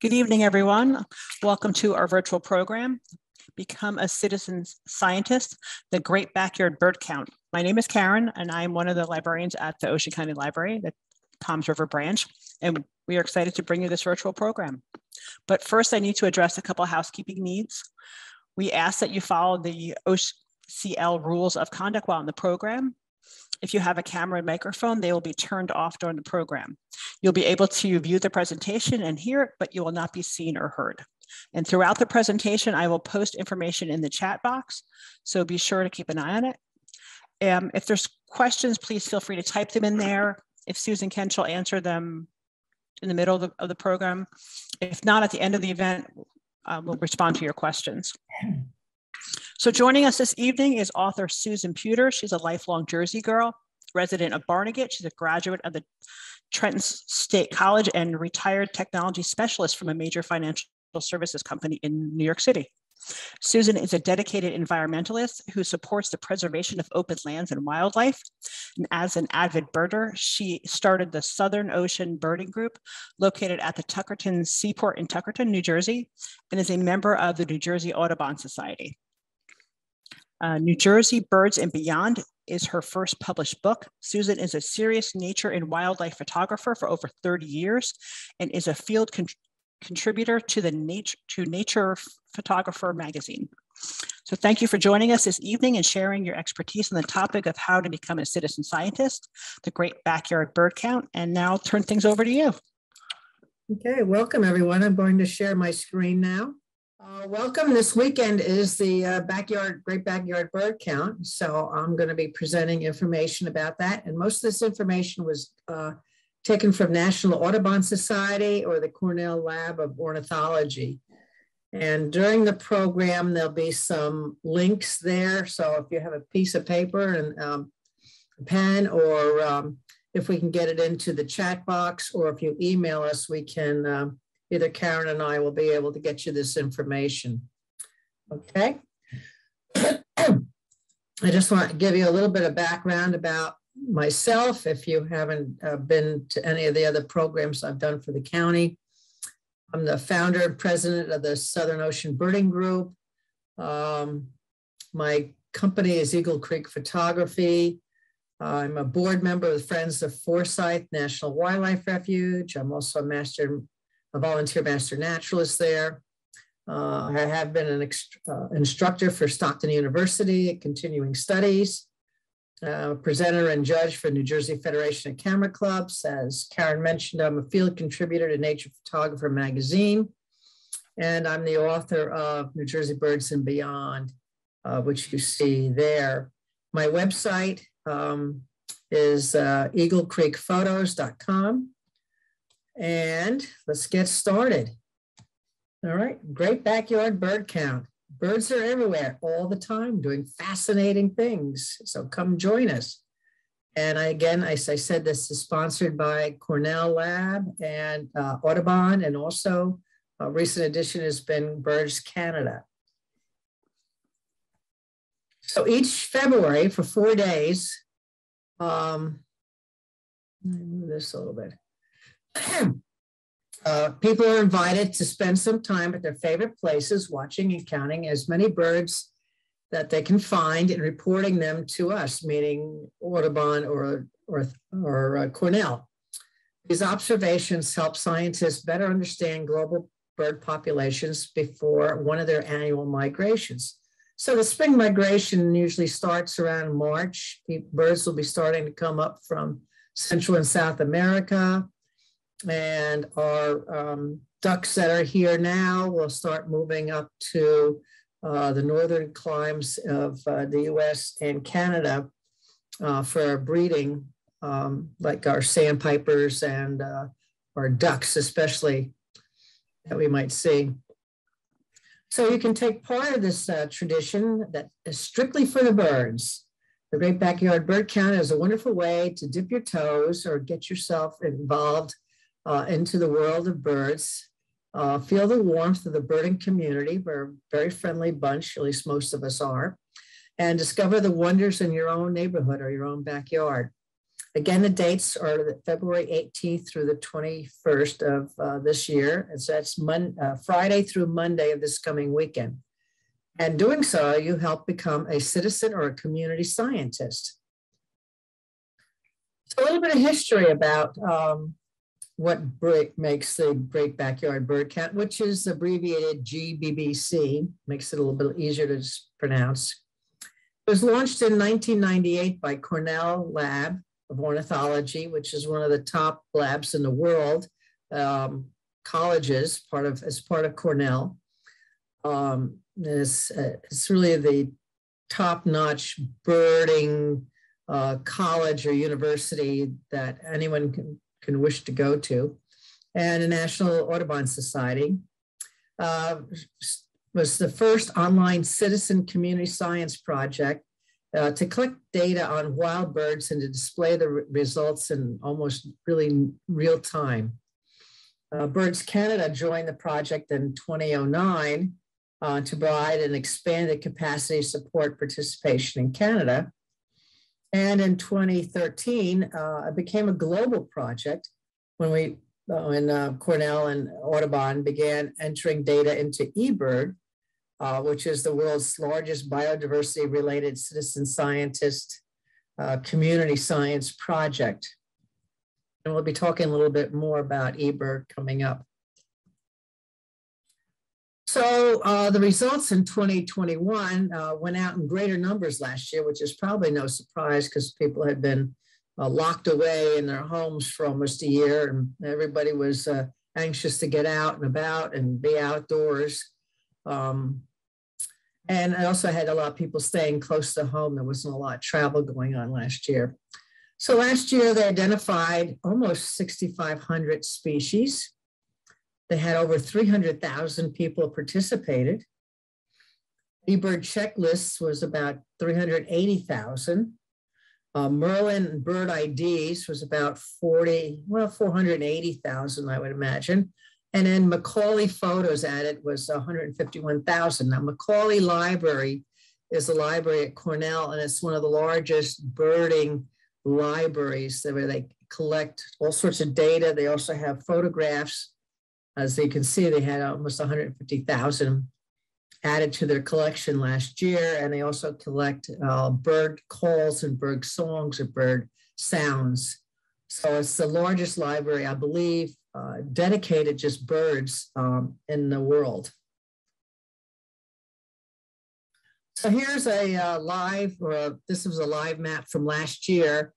Good evening, everyone. Welcome to our virtual program, Become a Citizen Scientist, the Great Backyard Bird Count. My name is Karen, and I'm one of the librarians at the Ocean County Library, the Toms River branch, and we are excited to bring you this virtual program. But first, I need to address a couple of housekeeping needs. We ask that you follow the OCL rules of conduct while in the program. If you have a camera and microphone, they will be turned off during the program. You'll be able to view the presentation and hear it, but you will not be seen or heard. And throughout the presentation, I will post information in the chat box, so be sure to keep an eye on it. If there's questions, please feel free to type them in there. If Susan can, she'll answer them in the middle of the program. If not, at the end of the event, we'll respond to your questions. So joining us this evening is author Susan Pewter. She's a lifelong Jersey girl, resident of Barnegat. She's a graduate of the Trenton State College and retired technology specialist from a major financial services company in New York City. Susan is a dedicated environmentalist who supports the preservation of open lands and wildlife. And as an avid birder, she started the Southern Ocean Birding Group located at the Tuckerton Seaport in Tuckerton, New Jersey, and is a member of the New Jersey Audubon Society. New Jersey Birds and Beyond is her first published book. Susan is a serious nature and wildlife photographer for over 30 years and is a field contributor to the Nature Photographer magazine. So thank you for joining us this evening and sharing your expertise on the topic of how to become a citizen scientist, the Great Backyard Bird Count. And now I'll turn things over to you. Okay, welcome everyone. I'm going to share my screen now. Welcome. This weekend is the Great Backyard Bird Count. So I'm going to be presenting information about that. And most of this information was taken from National Audubon Society or the Cornell Lab of Ornithology. And during the program, there'll be some links there. So if you have a piece of paper and a pen, or if we can get it into the chat box, or if you email us, we can either Karen and I will be able to get you this information. Okay. I just want to give you a little bit of background about myself if you haven't been to any of the other programs I've done for the county. I'm the founder and president of the Southern Ocean Birding Group. My company is Eagle Creek Photography. I'm a board member of the Friends of Forsyth National Wildlife Refuge. I'm also a volunteer master naturalist there. I have been an instructor for Stockton University at Continuing Studies, presenter and judge for New Jersey Federation of Camera Clubs. As Karen mentioned, I'm a field contributor to Nature Photographer magazine, and I'm the author of New Jersey Birds and Beyond, which you see there. My website is eaglecreekphotos.com. And let's get started. All right, Great Backyard Bird Count. Birds are everywhere all the time doing fascinating things. So come join us. And again, as I said, this is sponsored by Cornell Lab and Audubon, and also a recent addition has been Birds Canada. So each February for 4 days, let me move this a little bit. People are invited to spend some time at their favorite places, watching and counting as many birds that they can find and reporting them to us, meaning Audubon or Cornell. These observations help scientists better understand global bird populations before one of their annual migrations. So the spring migration usually starts around March. Birds will be starting to come up from Central and South America. And our ducks that are here now will start moving up to the northern climes of the US and Canada for breeding, like our sandpipers and our ducks especially that we might see. So you can take part of this tradition that is strictly for the birds. The Great Backyard Bird Count is a wonderful way to dip your toes or get yourself involved into the world of birds. Feel the warmth of the birding community. We're a very friendly bunch, at least most of us are, and discover the wonders in your own neighborhood or your own backyard. Again, the dates are February 18th through the 21st of this year. And so that's Friday through Monday of this coming weekend. And doing so, you help become a citizen or a community scientist. So a little bit of history about what makes the Great Backyard Bird Count, which is abbreviated GBBC, makes it a little bit easier to pronounce. It was launched in 1998 by Cornell Lab of Ornithology, which is one of the top labs in the world, colleges, as part of Cornell. It's really the top-notch birding college or university that anyone can wish to go to. And the National Audubon Society was the first online citizen community science project to collect data on wild birds and to display the results in almost really real time. Birds Canada joined the project in 2009 to provide an expanded capacity to support participation in Canada. And in 2013, it became a global project when Cornell and Audubon began entering data into eBird, which is the world's largest biodiversity-related citizen scientist community science project. And we'll be talking a little bit more about eBird coming up. So the results in 2021 went out in greater numbers last year, which is probably no surprise because people had been locked away in their homes for almost a year, and everybody was anxious to get out and about and be outdoors. And I also had a lot of people staying close to home. There wasn't a lot of travel going on last year. So last year they identified almost 6,500 species. They had over 300,000 people participated. eBird checklists was about 380,000. Merlin bird IDs was about 480,000, I would imagine. And then Mcauley photos added was 151,000. Now, Mcauley Library is a library at Cornell, and it's one of the largest birding libraries where they collect all sorts of data. They also have photographs. As you can see, they had almost 150,000 added to their collection last year, and they also collect bird calls and bird songs or bird sounds. So it's the largest library, I believe, dedicated just birds in the world. So here's a this was a live map from last year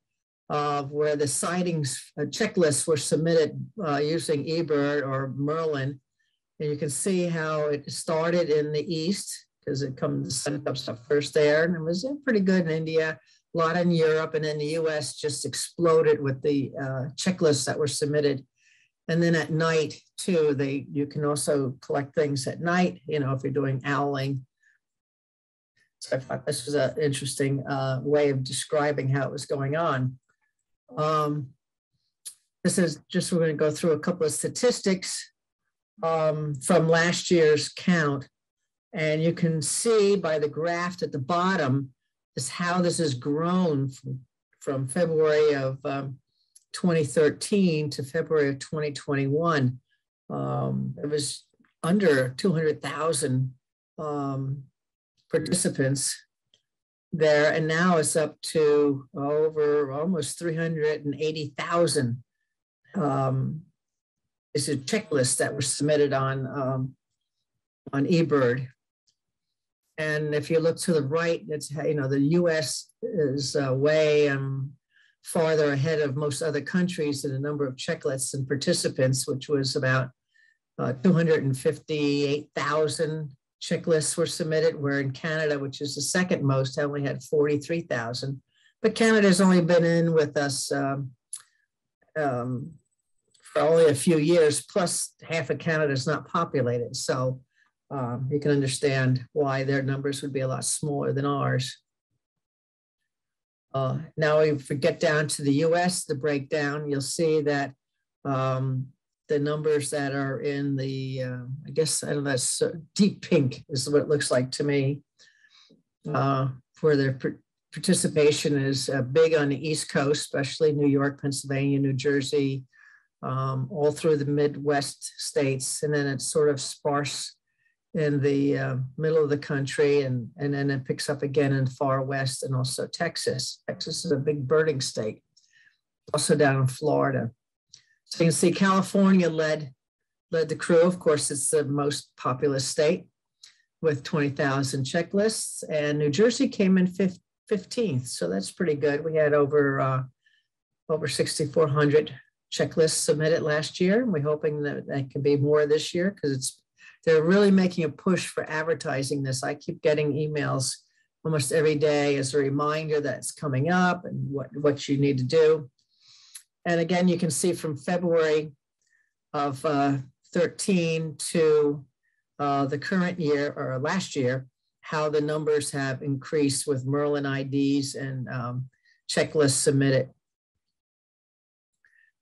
where the sightings checklists were submitted using eBird or Merlin. And you can see how it started in the East because it comes up stuff first there. And it was pretty good in India, a lot in Europe, and then the US just exploded with the checklists that were submitted. And then at night too, you can also collect things at night, if you're doing owling. So I thought this was an interesting way of describing how it was going on. This is just, we're going to go through a couple of statistics from last year's count. And you can see by the graph at the bottom is how this has grown from February of 2013 to February of 2021. It was under 200,000 participants there, and now it's up to over almost 380,000. It's a checklist that were submitted on eBird. And if you look to the right, it's, the US is way farther ahead of most other countries in the number of checklists and participants, which was about 258,000 checklists were submitted, where in Canada, which is the second most, only had 43,000. But Canada's only been in with us for only a few years, plus half of Canada is not populated. So you can understand why their numbers would be a lot smaller than ours. Now, if we get down to the US, the breakdown, you'll see that the numbers that are in the, I guess, I don't know, that's deep pink is what it looks like to me, where they're participation is big on the East Coast, especially New York, Pennsylvania, New Jersey, all through the Midwest states. And then it's sort of sparse in the middle of the country. And then it picks up again in far west and also Texas. Texas is a big birding state, also down in Florida. So you can see California led the crew. Of course, it's the most populous state with 20,000 checklists. And New Jersey came in 15th. So that's pretty good. We had over 6,400 checklists submitted last year. We're hoping that that can be more this year because they're really making a push for advertising this. I keep getting emails almost every day as a reminder that it's coming up and what you need to do. And again, you can see from February of 13 to the current year or last year, how the numbers have increased with Merlin IDs and checklists submitted.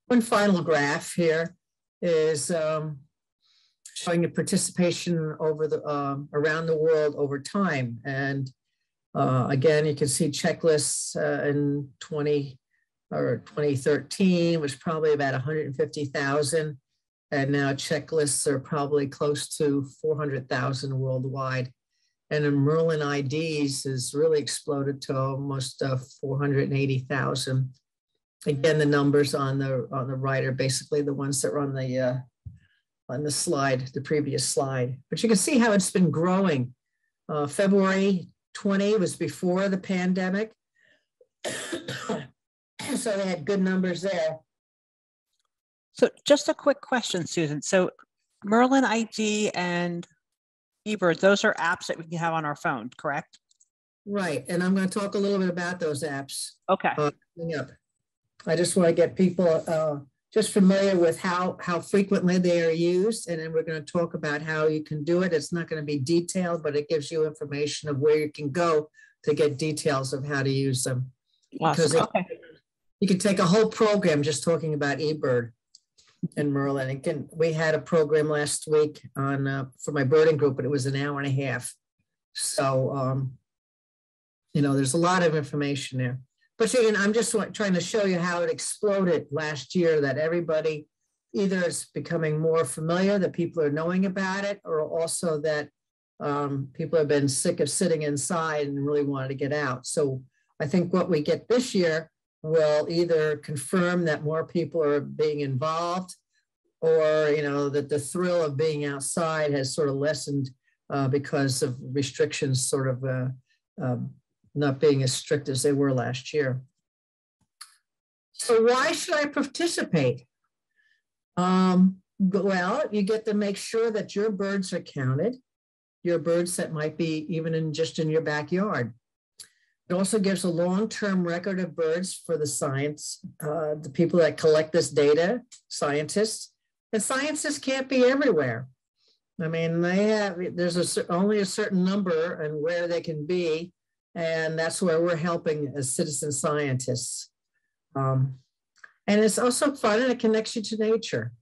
One final graph here is showing the participation over the around the world over time. And again, you can see checklists in 2013 was probably about 150,000. And now checklists are probably close to 400,000 worldwide. And the Merlin IDs has really exploded to almost 480,000. Again, the numbers on the right are basically the ones that were on the slide, the previous slide. But you can see how it's been growing. February 20 was before the pandemic. So they had good numbers there. So just a quick question, Susan. So Merlin ID and eBird, those are apps that we can have on our phone, correct? Right. And I'm going to talk a little bit about those apps. Okay. I just want to get people just familiar with how frequently they are used. And then we're going to talk about how you can do it. It's not going to be detailed, but it gives you information of where you can go to get details of how to use them. Awesome. Because okay. You can take a whole program just talking about eBird and Merlin. We had a program last week on for my birding group, but it was an hour and a half. So, there's a lot of information there. But again, I'm just trying to show you how it exploded last year, that everybody either is becoming more familiar, that people are knowing about it, or also that people have been sick of sitting inside and really wanted to get out. So I think what we get this year will either confirm that more people are being involved, or that the thrill of being outside has sort of lessened because of restrictions sort of not being as strict as they were last year. So why should I participate? Well, you get to make sure that your birds are counted, your birds that might be even just in your backyard. It also gives a long-term record of birds for the science, the people that collect this data, scientists. And scientists can't be everywhere. I mean, there's only a certain number and where they can be. And that's where we're helping as citizen scientists. And it's also fun, and it connects you to nature.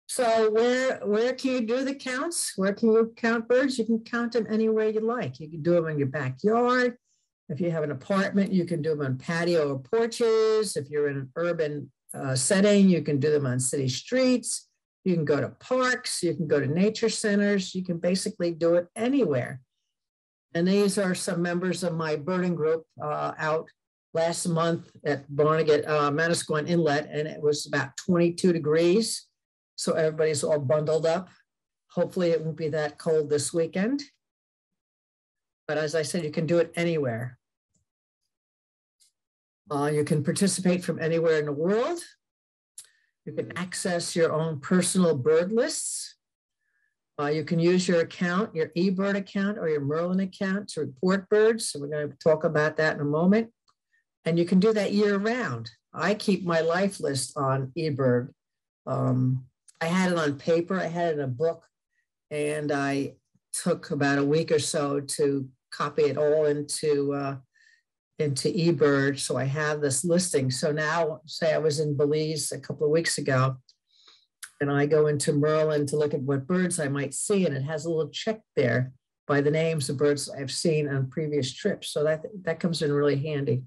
So where can you do the counts? Where can you count birds? You can count them anywhere you like. You can do them in your backyard. If you have an apartment, you can do them on patio or porches. If you're in an urban setting, you can do them on city streets. You can go to parks. You can go to nature centers. You can basically do it anywhere. And these are some members of my birding group out last month at Barnegat, Manasquan Inlet, and it was about 22 degrees. So everybody's all bundled up. Hopefully it won't be that cold this weekend. But as I said, you can do it anywhere. You can participate from anywhere in the world. You can access your own personal bird lists. You can use your account, your eBird account or your Merlin account to report birds. So we're going to talk about that in a moment. And you can do that year round. I keep my life list on eBird. I had it on paper, I had it in a book, and I took about a week or so to copy it all into eBird. So I have this listing. So now, say I was in Belize a couple of weeks ago, and I go into Merlin to look at what birds I might see, and it has a little check there by the names of birds I've seen on previous trips. So that comes in really handy.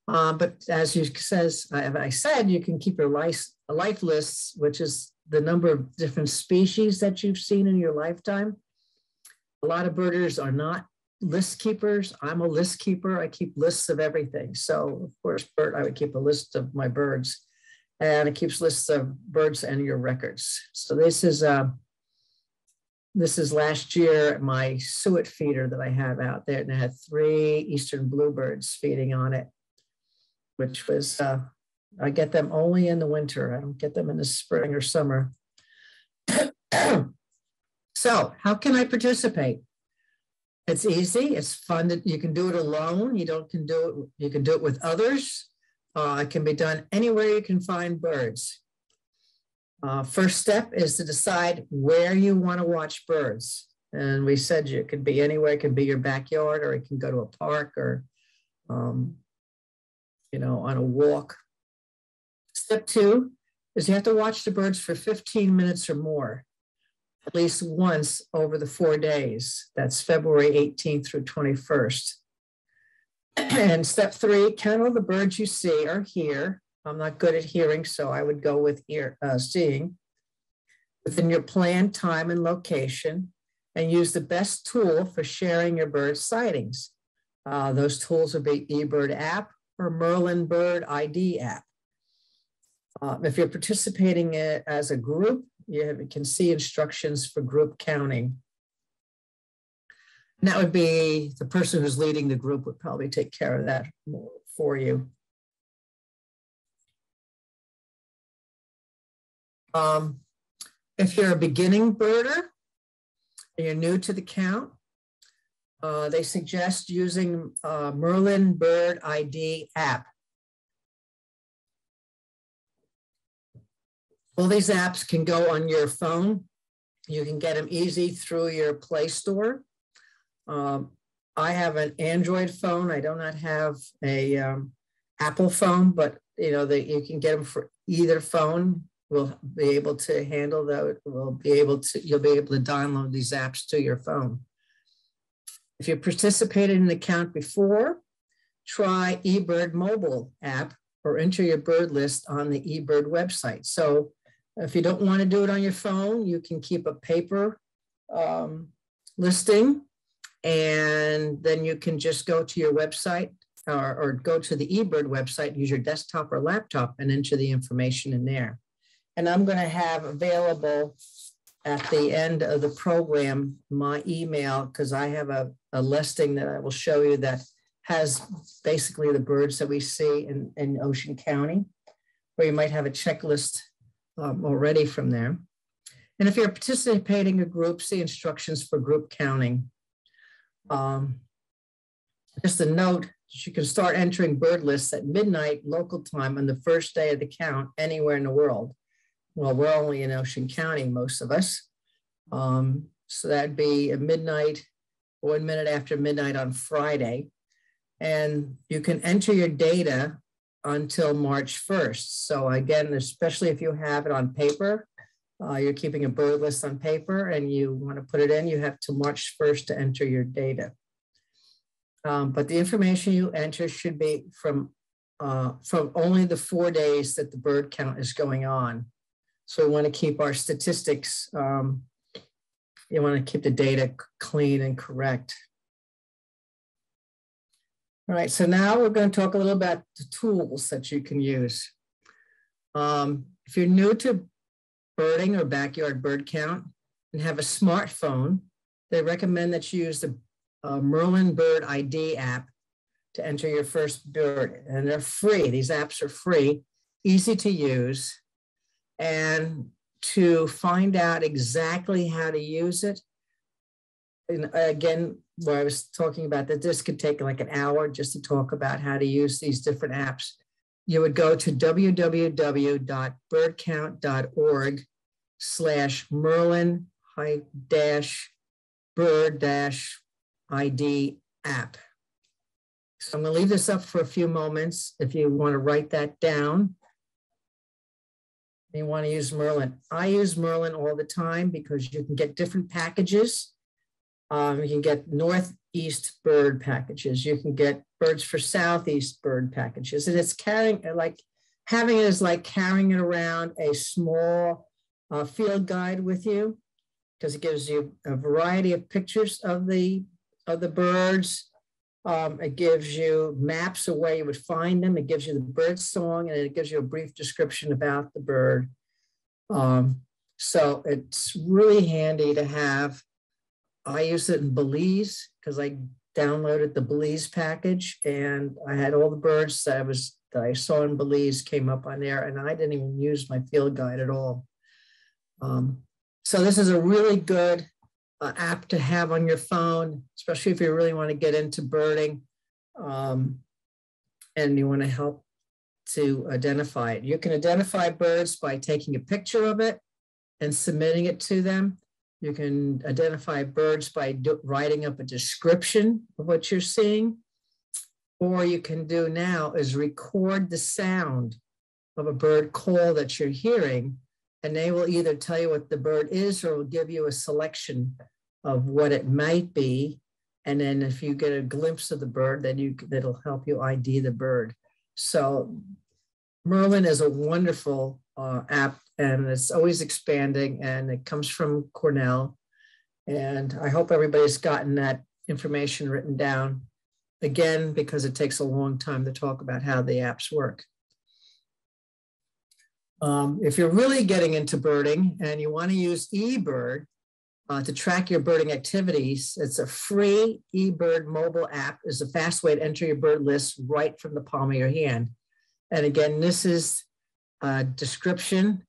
But as I said, you can keep your life lists, which is the number of different species that you've seen in your lifetime. A lot of birders are not list keepers. I'm a list keeper. I keep lists of everything. So of course, Bert, I would keep a list of my birds, and it keeps lists of birds and your records. So this is last year, my suet feeder that I have out there, and I had 3 eastern bluebirds feeding on it, which was, I get them only in the winter. I don't get them in the spring or summer. So how can I participate? It's easy. It's fun. That you can do it alone. You can do it with others. It can be done anywhere you can find birds. First step is to decide where you want to watch birds. And we said it could be anywhere. It can be your backyard, or it can go to a park, or on a walk. Step 2 is you have to watch the birds for 15 minutes or more, at least once over the 4 days. That's February 18th through 21st. And step 3, count all the birds you see or hear. I'm not good at hearing, so I would go with seeing within your planned time and location, and use the best tool for sharing your bird sightings. Those tools would be eBird app or Merlin Bird ID app. If you're participating as a group, you can see instructions for group counting. And that would be the person who's leading the group would probably take care of that for you. If you're a beginning birder and you're new to the count, they suggest using Merlin Bird ID app. All these apps can go on your phone. You can get them easy through your Play Store. I have an Android phone. I do not have a Apple phone, but you can get them for either phone. We'll be able to handle that. You'll be able to download these apps to your phone. If you participated in the count before, try eBird mobile app or enter your bird list on the eBird website. So if you don't want to do it on your phone, you can keep a paper listing, and then you can just go to your website or go to the eBird website, use your desktop or laptop, and enter the information in there. And I'm going to have available at the end of the program my email, because I have a listing that I will show you that has basically the birds that we see in Ocean County, where you might have a checklist already from there. And if you're participating in a group, see instructions for group counting. Just a note, you can start entering bird lists at midnight local time on the first day of the count anywhere in the world. Well, we're only in Ocean County, most of us. So that'd be at midnight, 1 minute after midnight on Friday. And you can enter your data until March 1st. So again, especially if you have it on paper, you're keeping a bird list on paper and you want to put it in, you have till March 1st to enter your data. But the information you enter should be from only the 4 days that the bird count is going on. So we want to keep our statistics, you want to keep the data clean and correct. All right, so now we're going to talk a little about the tools that you can use. If you're new to birding or backyard bird count and have a smartphone, they recommend that you use the Merlin Bird ID app to enter your first bird. And they're free. These apps are free, easy to use. And to find out exactly how to use it, and again, where I was talking about that this could take like an hour just to talk about how to use these different apps, you would go to www.birdcount.org/Merlin-bird-ID app. So I'm going to leave this up for a few moments if you want to write that down. You want to use Merlin. I use Merlin all the time because you can get different packages You can get northeast bird packages. You can get birds for southeast bird packages. And it's carrying, like, having it is like carrying it around a small field guide with you, because it gives you a variety of pictures of the birds. It gives you maps of where you would find them. It gives you the bird song, and it gives you a brief description about the bird. So it's really handy to have. I use it in Belize because I downloaded the Belize package, and I had all the birds that I saw in Belize came up on there, and I didn't even use my field guide at all. So this is a really good app to have on your phone, especially if you really want to get into birding and you want to help to identify it. You can identify birds by taking a picture of it and submitting it to them. You can identify birds by writing up a description of what you're seeing. Or you can do now is record the sound of a bird call that you're hearing, and they will either tell you what the bird is or will give you a selection of what it might be. And then if you get a glimpse of the bird, then that'll help you ID the bird. So Merlin is a wonderful app, and it's always expanding, and it comes from Cornell. And I hope everybody's gotten that information written down, again, because it takes a long time to talk about how the apps work. If you're really getting into birding and you want to use eBird to track your birding activities, it's a free eBird mobile app. It's a fast way to enter your bird list right from the palm of your hand. And again, this is a description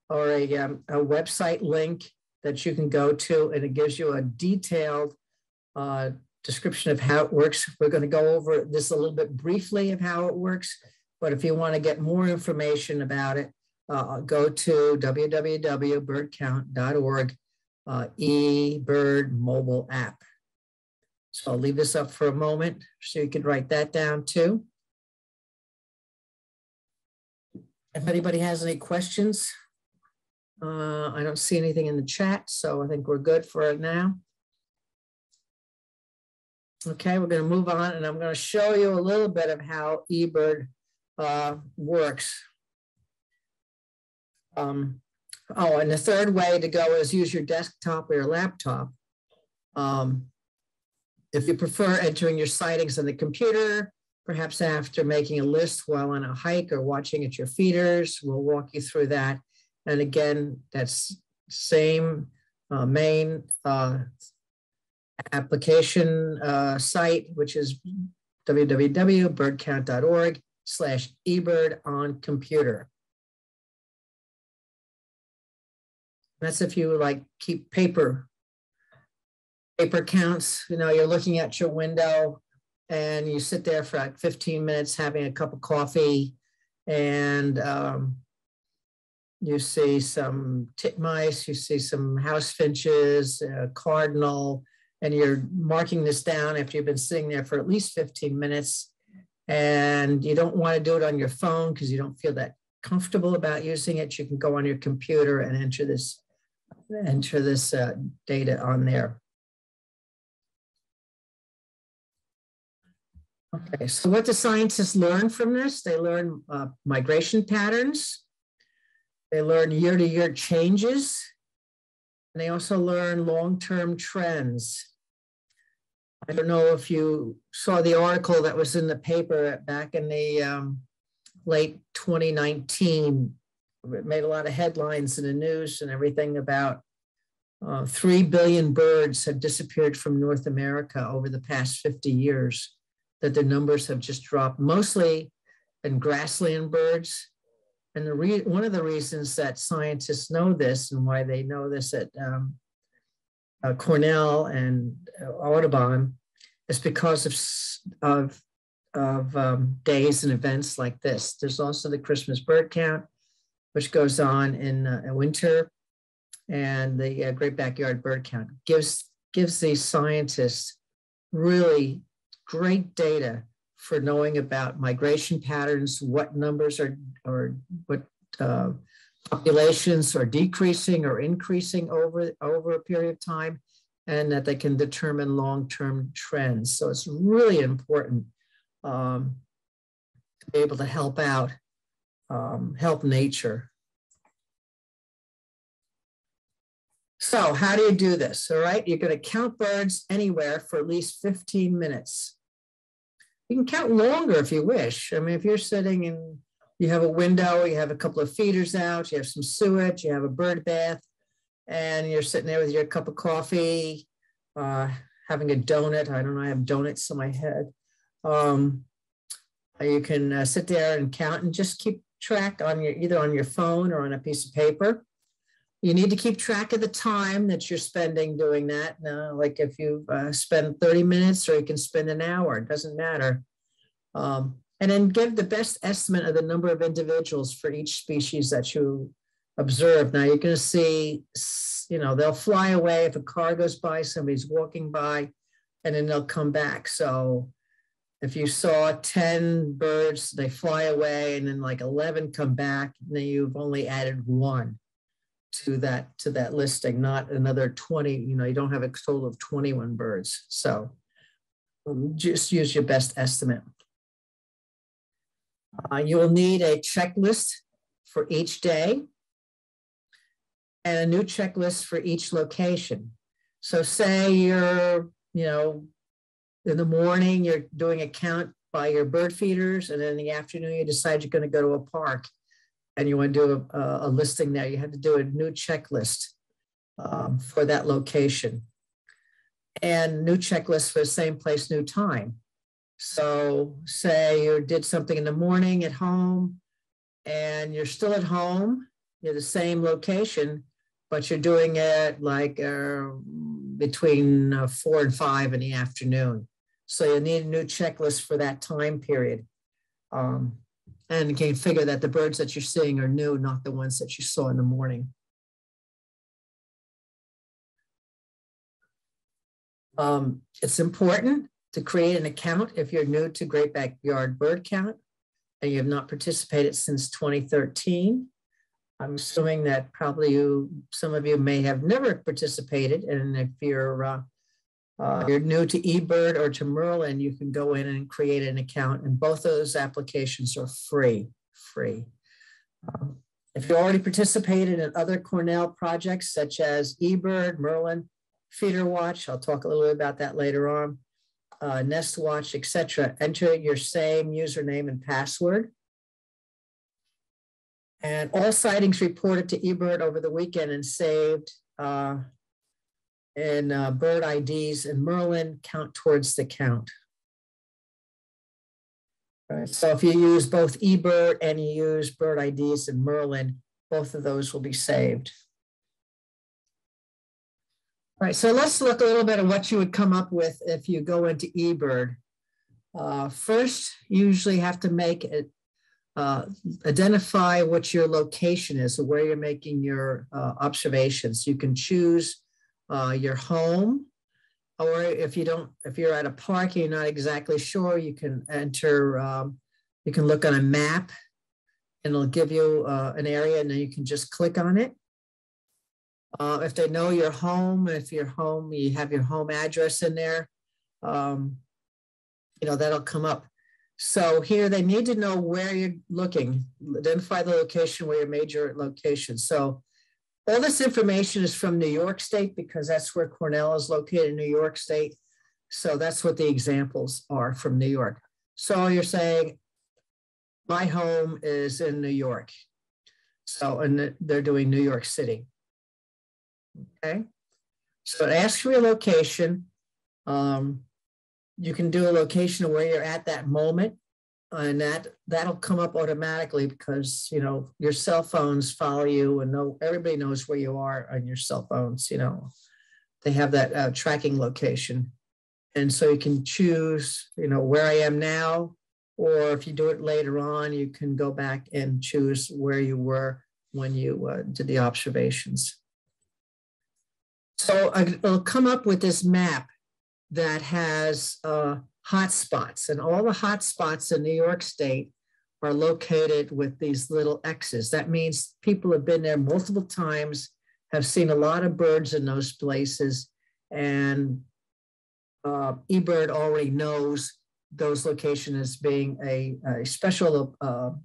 or a website link that you can go to, and it gives you a detailed description of how it works. We're going to go over this a little bit briefly of how it works, but if you want to get more information about it, go to www.birdcount.org, eBird mobile app. So I'll leave this up for a moment so you can write that down too. If anybody has any questions, I don't see anything in the chat, so I think we're good for now. Okay, we're going to move on, and I'm going to show you a little bit of how eBird works. And the third way to go is use your desktop or your laptop. If you prefer entering your sightings on the computer, perhaps after making a list while on a hike or watching at your feeders, we'll walk you through that. And again, that's same main application site, which is www.birdcount.org/eBird on computer. That's if you like keep paper counts. You know, you're looking at your window and you sit there for like 15 minutes having a cup of coffee, and you see some titmice, you see some house finches, cardinal, and you're marking this down after you've been sitting there for at least 15 minutes. And you don't want to do it on your phone because you don't feel that comfortable about using it. You can go on your computer and enter this data on there. Okay, so what do scientists learn from this? They learn migration patterns. They learn year-to-year changes. And they also learn long-term trends. I don't know if you saw the article that was in the paper back in the late 2019. It made a lot of headlines in the news and everything about 3 billion birds have disappeared from North America over the past 50 years, that the numbers have just dropped, mostly in grassland birds. And one of the reasons that scientists know this, and why they know this at Cornell and Audubon, is because of days and events like this. There's also the Christmas bird count, which goes on in winter, and the Great Backyard Bird Count gives these scientists really great data for knowing about migration patterns, what numbers are, or what populations are decreasing or increasing over a period of time, and that they can determine long-term trends. So it's really important to be able to help out, help nature. So how do you do this? All right, you're going to count birds anywhere for at least 15 minutes. You can count longer if you wish. I mean, if you're sitting and you have a window, you have a couple of feeders out, you have some suet, you have a bird bath, and you're sitting there with your cup of coffee, having a donut. I don't know, I have donuts in my head. You can sit there and count and just keep track on your, either on your phone or on a piece of paper. You need to keep track of the time that you're spending doing that. Like if you spend 30 minutes or you can spend an hour, it doesn't matter. And then give the best estimate of the number of individuals for each species that you observe. Now you're going to see, you know, they'll fly away if a car goes by, somebody's walking by, and then they'll come back. So if you saw 10 birds, they fly away, and then like 11 come back, and then you've only added 1 to that listing, not another 20. You know, you don't have a total of 21 birds. So just use your best estimate. You will need a checklist for each day and a new checklist for each location. So say you're, you know, in the morning, you're doing a count by your bird feeders, and then in the afternoon, you decide you're going to go to a park and you want to do a listing there. You have to do a new checklist for that location, and new checklist for the same place, new time. So say you did something in the morning at home and you're still at home, you're the same location, but you're doing it like between 4 and 5 in the afternoon. So you need a new checklist for that time period. And you can figure that the birds that you're seeing are new, not the ones that you saw in the morning. It's important to create an account if you're new to Great Backyard Bird Count and you have not participated since 2013. I'm assuming that probably some of you may have never participated, and if you're new to eBird or to Merlin, you can go in and create an account, and both those applications are free. If you already participated in other Cornell projects such as eBird, Merlin, Feeder Watch, I'll talk a little bit about that later on, Nest Watch, etc., enter your same username and password. And all sightings reported to eBird over the weekend and saved in bird IDs in Merlin count towards the count. Right. So if you use both eBird and you use bird IDs in Merlin, both of those will be saved. All right, so let's look a little bit at what you would come up with if you go into eBird. First, you usually have to make it, identify what your location is, or where you're making your observations. You can choose your home, or if you're at a park and you're not exactly sure, you can enter, you can look on a map and it'll give you an area, and then you can just click on it. If they know your home, if your home, you have your home address in there, you know, that'll come up. So here they need to know where you're looking, identify the location where your major location. So all this information is from New York State because that's where Cornell is located, in New York State. So that's what the examples are from New York. So you're saying, my home is in New York. So, and they're doing New York City. Okay, so it asks for your location. You can do a location of where you're at that moment, and that'll come up automatically because, you know, your cell phones follow you, and everybody knows where you are on your cell phones. You know, they have that tracking location, and so you can choose, you know, where I am now, or if you do it later on, you can go back and choose where you were when you did the observations. So it'll come up with this map that has hotspots, and all the hotspots in New York State are located with these little X's. That means people have been there multiple times, have seen a lot of birds in those places, And eBird already knows those locations as being a special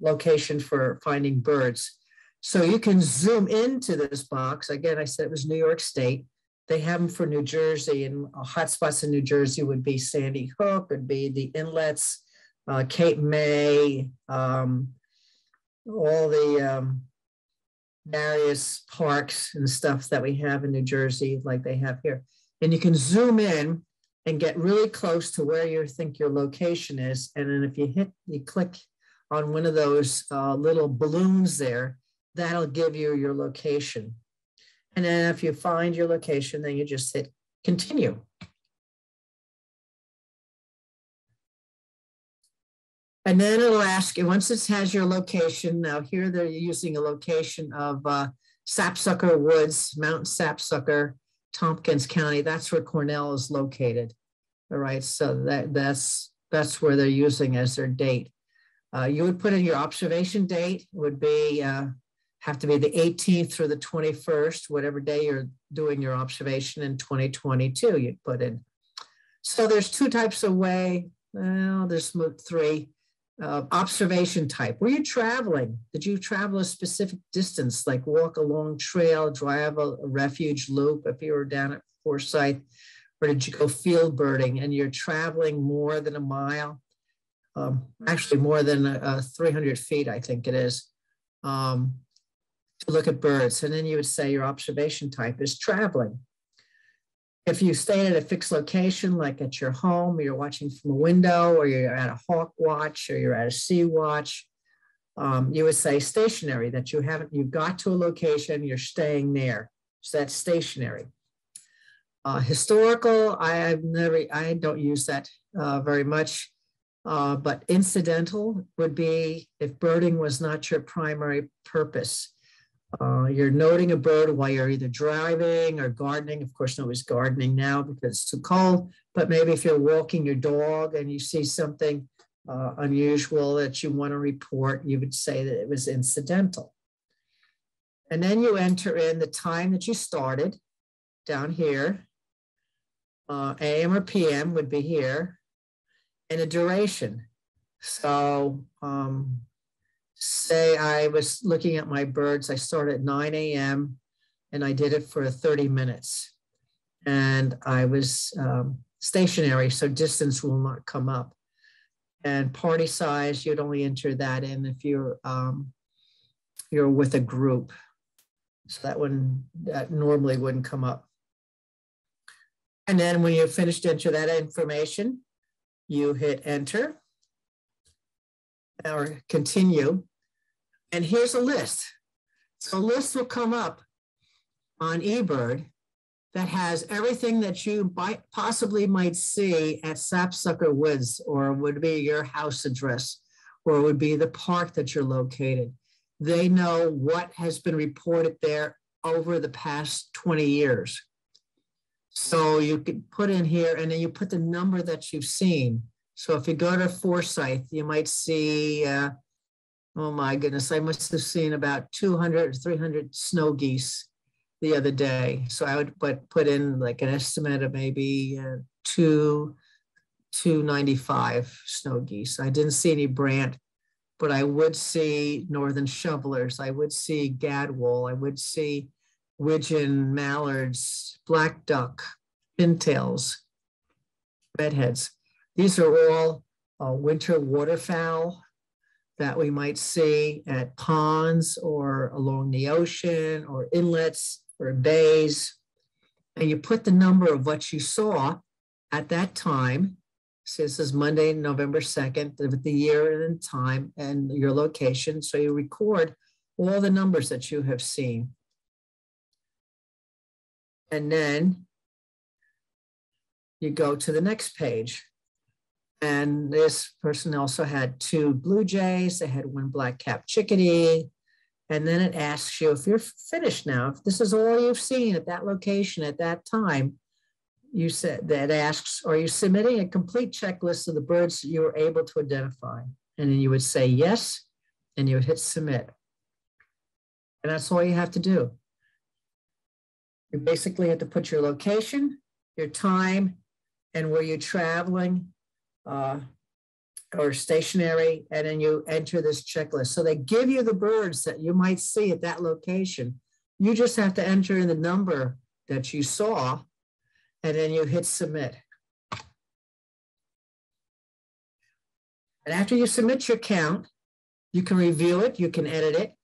location for finding birds. So you can zoom into this box. Again, I said it was New York State. They have them for New Jersey, and hotspots in New Jersey would be Sandy Hook, would be the inlets, Cape May, all the various parks and stuff that we have in New Jersey, like they have here. And you can zoom in and get really close to where you think your location is. And then if you click on one of those little balloons there, that'll give you your location. And then if you find your location, then you just hit continue. And then it'll ask you, once it has your location, now here they're using a location of Sapsucker Woods, Mount Sapsucker, Tompkins County. That's where Cornell is located. All right, so that's where they're using as their date. You would put in your observation date, would be, have to be the 18th through the 21st, whatever day you're doing your observation in 2022, you'd put in. So there's two types of way, well, there's three. Observation type. Were you traveling? Did you travel a specific distance, like walk a long trail, drive a refuge loop if you were down at Forsyth, or did you go field birding and you're traveling more than a mile? Actually more than 300 feet, I think it is, to look at birds. And then you would say your observation type is traveling. If you stayed at a fixed location, like at your home, or you're watching from a window, or you're at a hawk watch, or you're at a sea watch, you would say stationary, that you got to a location, you're staying there. So that's stationary. Historical, I don't use that very much, but incidental would be if birding was not your primary purpose. You're noting a bird while you're either driving or gardening. Of course, nobody's gardening now because it's too cold, but maybe if you're walking your dog and you see something unusual that you want to report, you would say that it was incidental. And then you enter in the time that you started down here. AM or PM would be here, and a duration. So, say I was looking at my birds, I started at 9 a.m. and I did it for 30 minutes. And I was stationary, so distance will not come up. And party size, you'd only enter that in if you're with a group. So that normally wouldn't come up. And then when you finish to enter that information, you hit enter or continue. And here's a list. So a list will come up on eBird that has everything that you possibly might see at Sapsucker Woods, or would be your house address, or would be the park that you're located. They know what has been reported there over the past 20 years. So you could put in here, and then you put the number that you've seen. So if you go to Forsyth, you might see, oh my goodness, I must have seen about 200 or 300 snow geese the other day. So I would put in like an estimate of maybe 295 snow geese. I didn't see any brant, but I would see northern shovelers. I would see gadwall. I would see widgeon, mallards, black duck, pintails, redheads. These are all winter waterfowl that we might see at ponds or along the ocean or inlets or bays. And you put the number of what you saw at that time. So this is Monday, November 2nd, the year and time and your location. So you record all the numbers that you have seen. And then you go to the next page. And this person also had 2 blue jays. They had 1 black-capped chickadee. And then it asks you, if you're finished now, if this is all you've seen at that location at that time, you said that asks, are you submitting a complete checklist of the birds that you were able to identify? And then you would say yes, and you would hit submit. And that's all you have to do. You basically have to put your location, your time, and where you're traveling or stationary, and then you enter this checklist. So they give you the birds that you might see at that location. You just have to enter in the number that you saw, and then you hit submit. And after you submit your count, you can review it, you can edit it.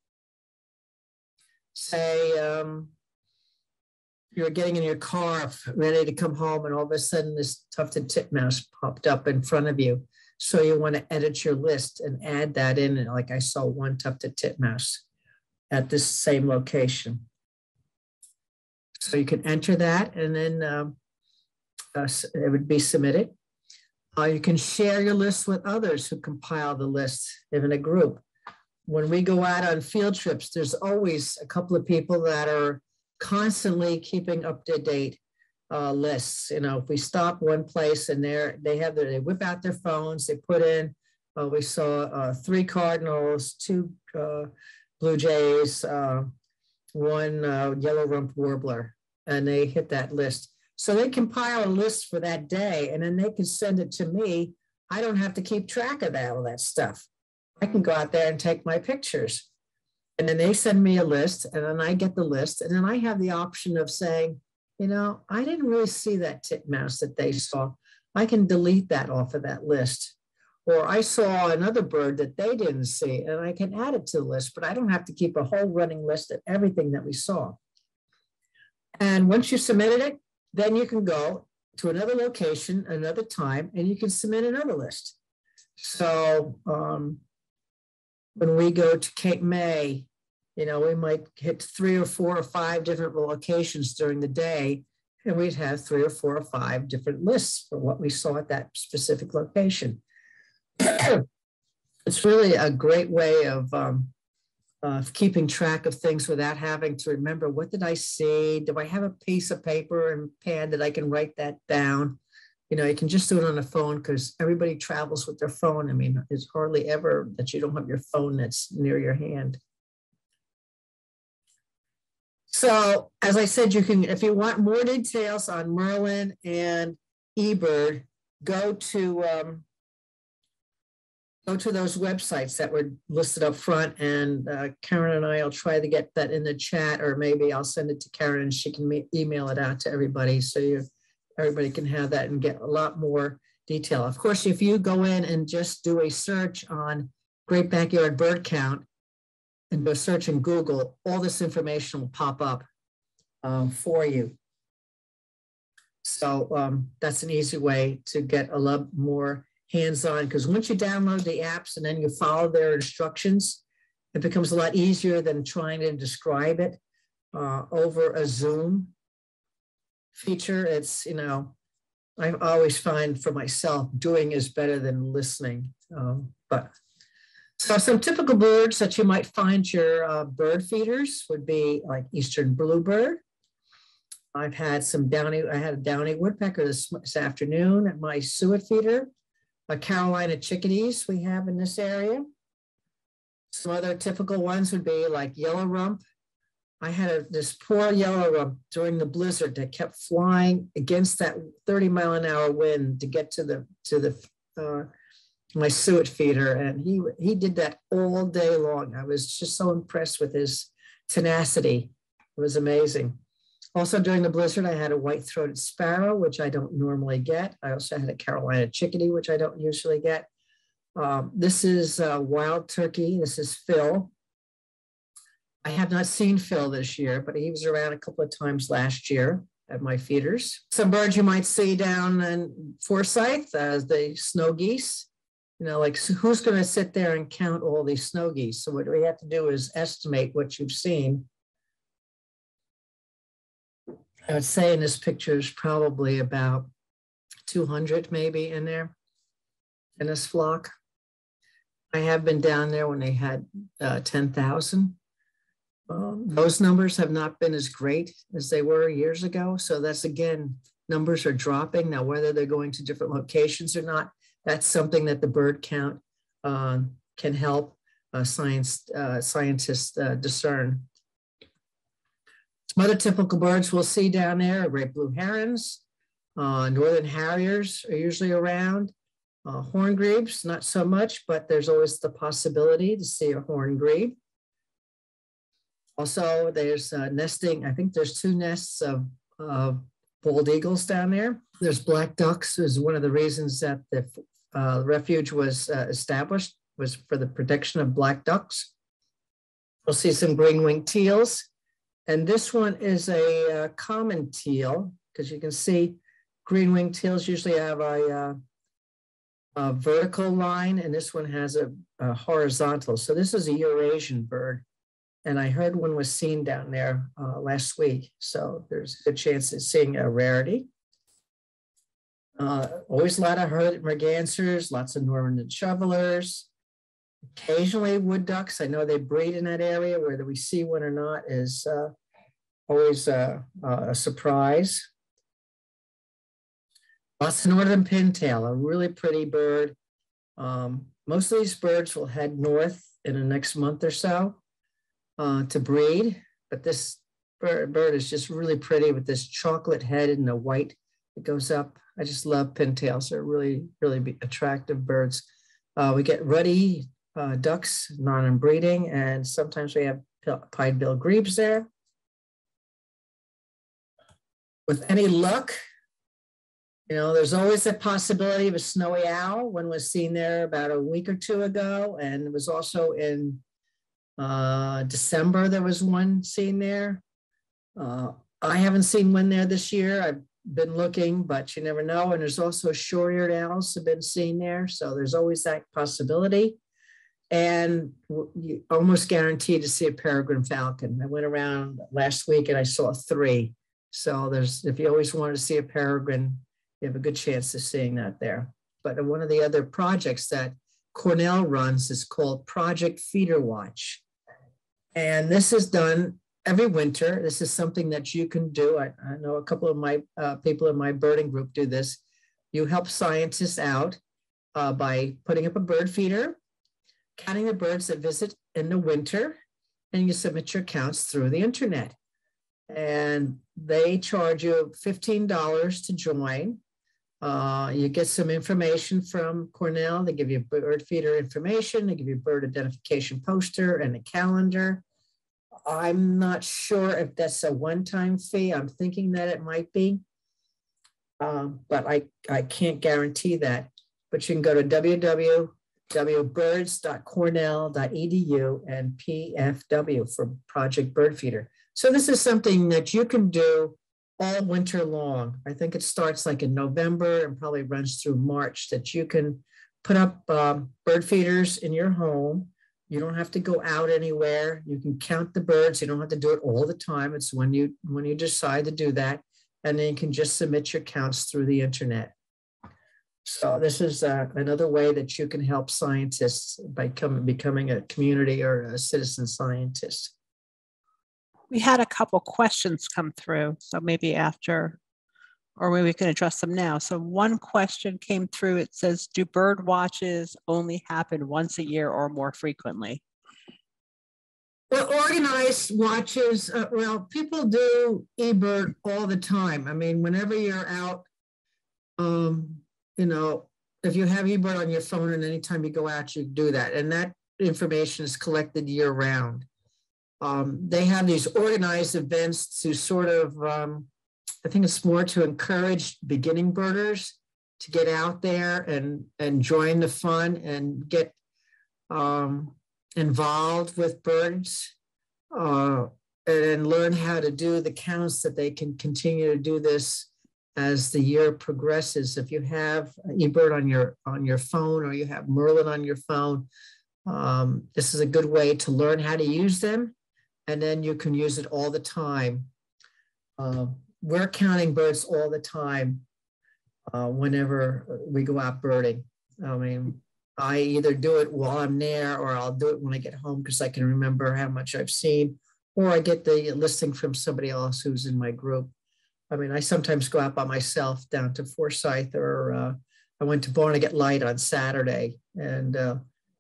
Say you're getting in your car ready to come home, and all of a sudden this tufted titmouse popped up in front of you. So you want to edit your list and add that in. And like I saw one tufted titmouse at this same location. So you can enter that, and then it would be submitted. You can share your list with others who compile the list in a group. When we go out on field trips, there's always a couple of people that are constantly keeping up to date lists. You know, if we stop one place and they whip out their phones, they put in, we saw 3 Cardinals, 2 Blue Jays, 1 yellow rump warbler, and they hit that list. So they compile a list for that day, and then they can send it to me. I don't have to keep track of all that stuff. I can go out there and take my pictures. And then they send me a list, and then I get the list, and then I have the option of saying, you know, I didn't really see that titmouse that they saw. I can delete that off of that list. Or I saw another bird that they didn't see, and I can add it to the list, but I don't have to keep a whole running list of everything that we saw. And once you submitted it, then you can go to another location, another time, and you can submit another list. So when we go to Cape May, you know, we might hit 3 or 4 or 5 different locations during the day, and we'd have 3 or 4 or 5 different lists for what we saw at that specific location. It's really a great way of keeping track of things without having to remember, what did I see? Do I have a piece of paper and pen that I can write that down? You know, you can just do it on the phone because everybody travels with their phone. I mean, it's hardly ever that you don't have your phone that's near your hand. So as I said, you can, if you want more details on Merlin and eBird, go to those websites that were listed up front, and Karen and I will try to get that in the chat, or maybe I'll send it to Karen and she can email it out to everybody, so everybody can have that and get a lot more detail. Of course, if you go in and just do a search on Great Backyard Bird Count and go search in Google, all this information will pop up for you. So that's an easy way to get a lot more hands-on, because once you download the apps and then you follow their instructions, it becomes a lot easier than trying to describe it over a Zoom feature. It's, you know, I always find for myself, doing is better than listening. So some typical birds that you might find your bird feeders would be like eastern bluebird. I've had I had a downy woodpecker this afternoon at my suet feeder. Carolina chickadees we have in this area. Some other typical ones would be like yellow rump. I had this poor yellow rump during the blizzard that kept flying against that 30-mile-an-hour wind to get to my suet feeder, and he did that all day long. I was just so impressed with his tenacity. It was amazing. Also during the blizzard, I had a white-throated sparrow, which I don't normally get. I also had a Carolina chickadee, which I don't usually get. This is wild turkey. This is Phil. I have not seen Phil this year, but he was around a couple of times last year at my feeders. Some birds you might see down in Forsyth, the snow geese. You know, like, so who's going to sit there and count all these snow geese? So what we have to do is estimate what you've seen. I would say in this picture is probably about 200 maybe in there, in this flock. I have been down there when they had 10,000. Those numbers have not been as great as they were years ago. So that's, again, numbers are dropping. Now, whether they're going to different locations or not, that's something that the bird count can help scientists discern. Some other typical birds we'll see down there are great blue herons, Northern harriers are usually around. Horn grebes, not so much, but there's always the possibility to see a horn grebe. Also, there's nesting. I think there's 2 nests of bald eagles down there. There's black ducks. Is one of the reasons that the refuge was established, was for the protection of black ducks. We'll see some green-winged teals. And this one is a common teal, because you can see green-winged teals usually have a vertical line, and this one has a horizontal. So this is a Eurasian bird. And I heard one was seen down there last week. So there's a good chance of seeing a rarity. Always a lot of hooded mergansers, lots of Northern shovelers. Occasionally wood ducks. I know they breed in that area. Whether we see one or not is always a surprise. Lots of northern pintail, a really pretty bird. Most of these birds will head north in the next month or so to breed, but this bird is just really pretty with this chocolate head and the white that goes up. I just love pintails. They're really, really attractive birds. We get ruddy ducks, non-breeding, and sometimes we have pied-billed grebes there. With any luck, you know, there's always a possibility of a snowy owl. One was seen there about a week or 2 ago, and it was also in December, there was one seen there. I haven't seen one there this year. I've been looking, but you never know. And there's also short-eared owls have been seen there. So there's always that possibility. And you almost guaranteed to see a peregrine falcon. I went around last week and I saw 3. So there's, if you always wanted to see a peregrine, you have a good chance of seeing that there. But one of the other projects that Cornell runs is called Project Feeder Watch. And this is done every winter. This is something that you can do. I know a couple of my people in my birding group do this. You help scientists out by putting up a bird feeder, counting the birds that visit in the winter, and you submit your counts through the internet. And they charge you $15 to join. You get some information from Cornell. They give you bird feeder information. They give you a bird identification poster and a calendar. I'm not sure if that's a one-time fee. I'm thinking that it might be, but I can't guarantee that. But you can go to www.birds.cornell.edu and PFW for Project Bird Feeder. So this is something that you can do all winter long. I think it starts like in November and probably runs through March, that you can put up bird feeders in your home. You don't have to go out anywhere. You can count the birds. You don't have to do it all the time. It's when you decide to do that, and then you can just submit your counts through the internet. So this is another way that you can help scientists by becoming a community or a citizen scientist. We had a couple questions come through, so maybe after, or maybe we can address them now. So one question came through. It says, do bird watches only happen once a year or more frequently? Well, organized watches, well, people do eBird all the time. I mean, whenever you're out, you know, if you have eBird on your phone and anytime you go out, you do that. And that information is collected year round. They have these organized events to sort of, I think it's more to encourage beginning birders to get out there and join the fun and get involved with birds and learn how to do the counts, that they can continue to do this as the year progresses. If you have eBird on your phone, or you have Merlin on your phone, this is a good way to learn how to use them, and then you can use it all the time. We're counting birds all the time whenever we go out birding. I mean, I either do it while I'm there, or I'll do it when I get home because I can remember how much I've seen, or I get the listing from somebody else who's in my group. I mean, I sometimes go out by myself down to Forsyth, or I went to Barnegat Light on Saturday, and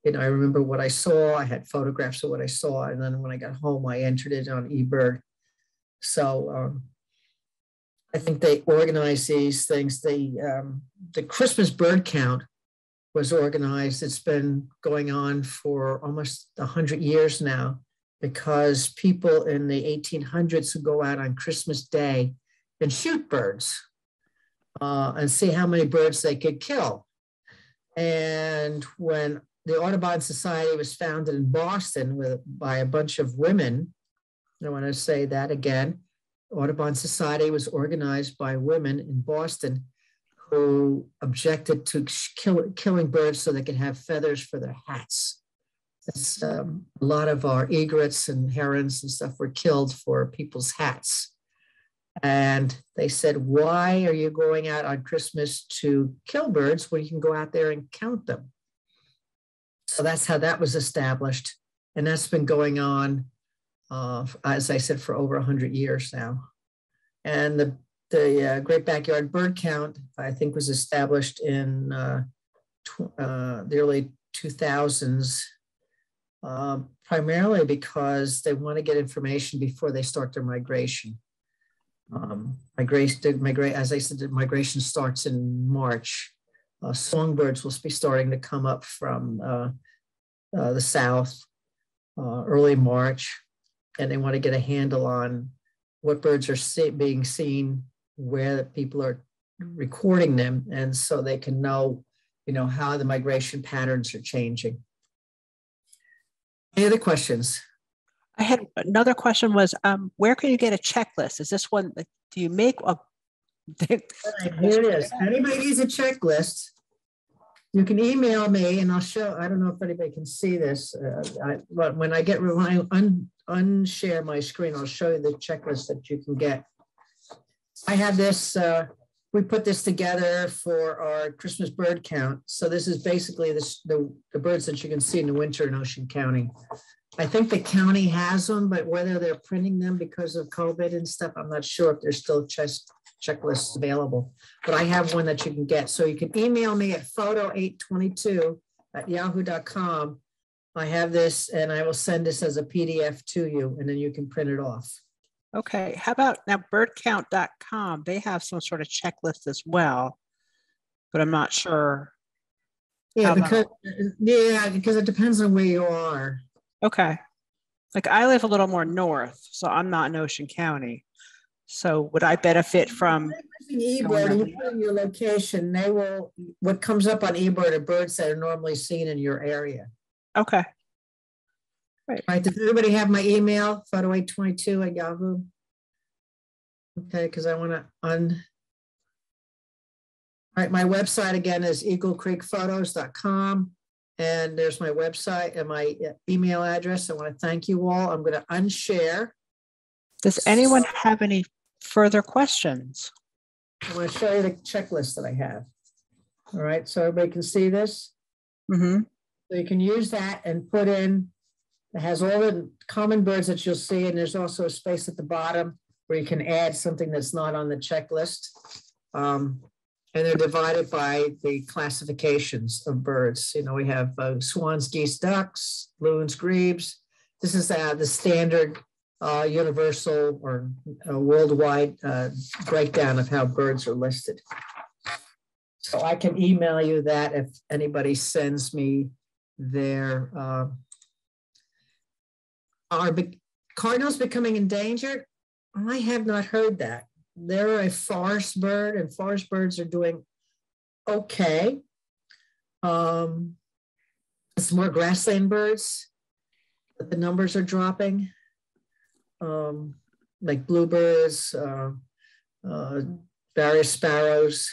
you know, I remember what I saw. I had photographs of what I saw, and then when I got home, I entered it on eBird. So I think they organize these things. The Christmas bird count was organized. It's been going on for almost 100 years now, because people in the 1800s would go out on Christmas Day and shoot birds and see how many birds they could kill. And when the Audubon Society was founded in Boston by a bunch of women, I want to say that again, Audubon Society was organized by women in Boston who objected to killing birds so they could have feathers for their hats. A lot of our egrets and herons and stuff were killed for people's hats. And they said, why are you going out on Christmas to kill birds when you can go out there and count them? So that's how that was established. And that's been going on, as I said, for over 100 years now. And the Great Backyard Bird Count, I think, was established in the early 2000s, primarily because they want to get information before they start their migration. As I said, the migration starts in March. Songbirds will be starting to come up from the south early March, and they want to get a handle on what birds are being seen, where the people are recording them, and so they can know, how the migration patterns are changing. Any other questions? I had another question was, where can you get a checklist? Is this one, do you make a... Here it is. Anybody needs a checklist, you can email me and I'll show. I don't know if anybody can see this. When I unshare my screen, I'll show you the checklist that you can get. I have this, we put this together for our Christmas bird count. So this is basically the birds that you can see in the winter in Ocean County. I think the county has them, but whether they're printing them because of COVID and stuff, I'm not sure if there's still checklists available, but I have one that you can get. So you can email me at photo822@yahoo.com. I have this and I will send this as a PDF to you, and then you can print it off. Okay. How about now birdcount.com? They have some sort of checklist as well, but I'm not sure. Yeah, because it depends on where you are. Okay. Like I live a little more north, so I'm not in Ocean County. So would I benefit from eBird? And you put in your location, they will, what comes up on eBird are birds that are normally seen in your area. Okay. Right. Does everybody have my email, photo822@yahoo? Okay, because I want to All right, my website again is eaglecreekphotos.com. And there's my website and my email address. I want to thank you all. I'm going to unshare. Does anyone have any further questions? I'm going to show you the checklist that I have. All right, so everybody can see this. Mm-hmm. So you can use that and put in, it has all the common birds that you'll see, and there's also a space at the bottom where you can add something that's not on the checklist. And they're divided by the classifications of birds. We have swans, geese, ducks, loons, grebes. This is the standard universal or worldwide breakdown of how birds are listed. So I can email you that if anybody sends me their, are cardinals becoming endangered? I have not heard that. They're a forest bird, and forest birds are doing okay. It's more grassland birds, but the numbers are dropping, like bluebirds, various sparrows.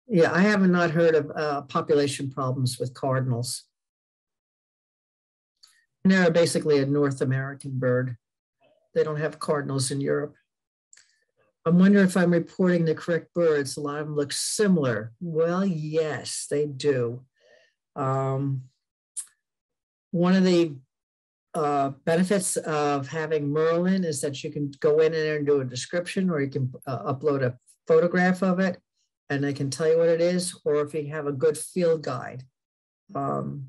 Yeah, I have not heard of population problems with cardinals. And they're basically a North American bird. They don't have cardinals in Europe. I'm wondering if I'm reporting the correct birds. A lot of them look similar. Well, yes, they do. One of the benefits of having Merlin is that you can go in there and do a description, or you can upload a photograph of it and they can tell you what it is, or if you have a good field guide. Do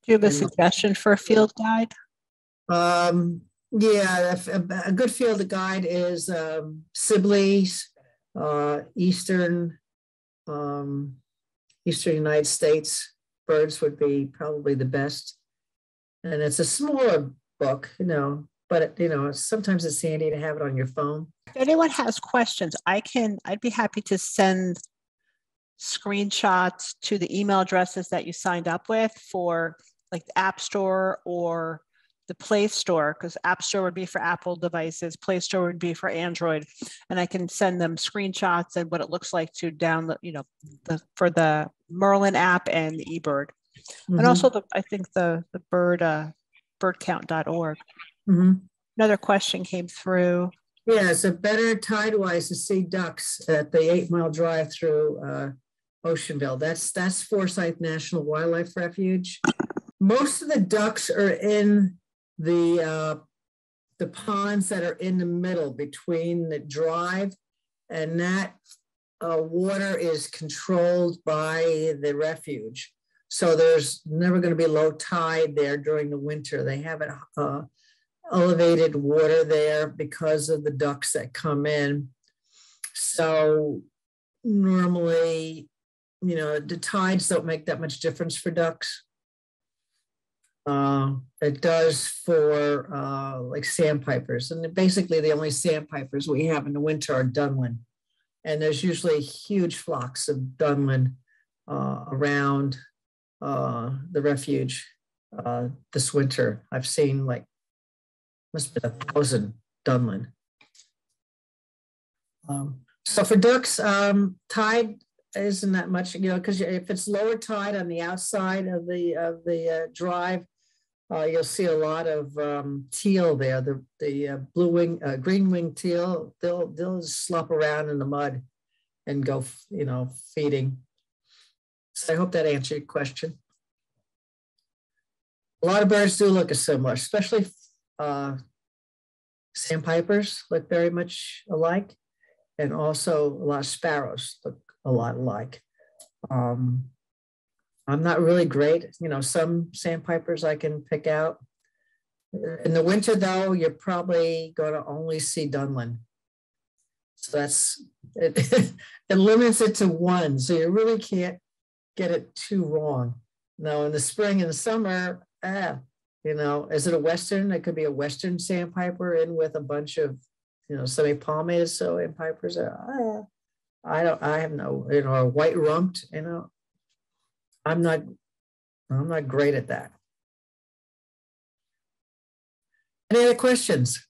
you have a suggestion for a field guide? Yeah, a good field to guide is Sibley's, Eastern United States birds would be probably the best. And it's a smaller book, but sometimes it's handy to have it on your phone. If anyone has questions, I'd be happy to send screenshots to the email addresses that you signed up with for like the App Store or the Play Store, because App Store would be for Apple devices, Play Store would be for Android, and I can send them screenshots and what it looks like to download, for the Merlin app and the eBird, and also I think the birdcount.org. Another question came through. Yeah, it's a better tidewise to see ducks at the 8-mile drive through Oceanville. That's Forsyth National Wildlife Refuge. Most of the ducks are in the ponds that are in the middle between the drive, and that water is controlled by the refuge. So there's never going to be low tide there during the winter. They have it elevated water there because of the ducks that come in. So normally, the tides don't make that much difference for ducks. It does for like sandpipers, and basically the only sandpipers we have in the winter are dunlin, and there's usually huge flocks of dunlin around the refuge this winter. I've seen must have been 1,000 dunlin. So for ducks, tide isn't that much, because if it's lower tide on the outside of the drive, you'll see a lot of teal there. The green-winged teal, they'll slop around in the mud and go, feeding. So I hope that answered your question. A lot of birds do look similar, especially sandpipers look very much alike, and also a lot of sparrows look a lot alike. I'm not really great, some sandpipers I can pick out. In the winter, though, you're probably going to only see dunlin. So it limits it to one. So you really can't get it too wrong. Now, in the spring and the summer, is it a Western? It could be a Western sandpiper in with a bunch of, semi-palmated sandpipers. I have no, a white rumped, I'm not great at that. Any other questions?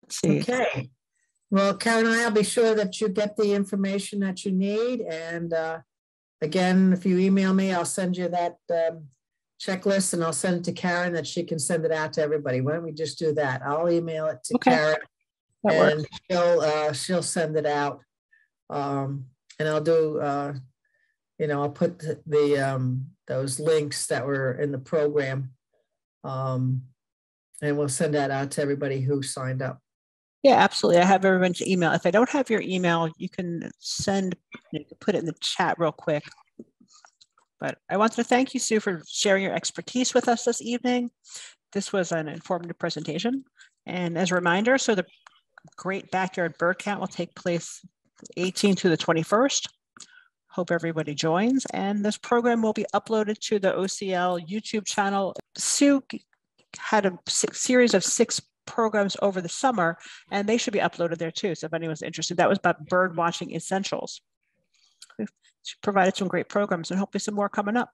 Let's see. Okay. Well, Karen and I'll be sure that you get the information that you need. And again, if you email me, I'll send you that checklist, and I'll send it to Karen that she can send it out to everybody. Why don't we just do that? I'll email it to Karen, and she'll send it out. And I'll do, I'll put those links that were in the program, and we'll send that out to everybody who signed up. Yeah, absolutely. I have everyone's email. If I don't have your email, you can put it in the chat real quick. But I wanted to thank you, Sue, for sharing your expertise with us this evening. This was an informative presentation. And as a reminder, so the Great Backyard Bird Count will take place 18th to the 21st. Hope everybody joins. And this program will be uploaded to the OCL YouTube channel. Sue had a series of 6 programs over the summer, and they should be uploaded there too. So if anyone's interested, that was about bird watching essentials. She provided some great programs, and hopefully some more coming up.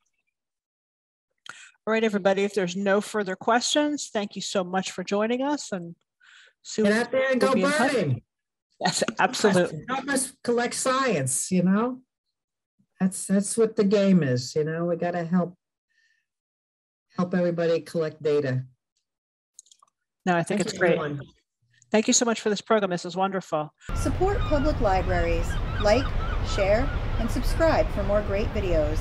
All right, everybody, if there's no further questions, thank you so much for joining us. And Sue, get out there and go birding. Yes, absolutely. Help us collect science, That's what the game is, We got to help everybody collect data. No, I think it's great. Everyone. Thank you so much for this program. This is wonderful. Support public libraries. Like, share, and subscribe for more great videos.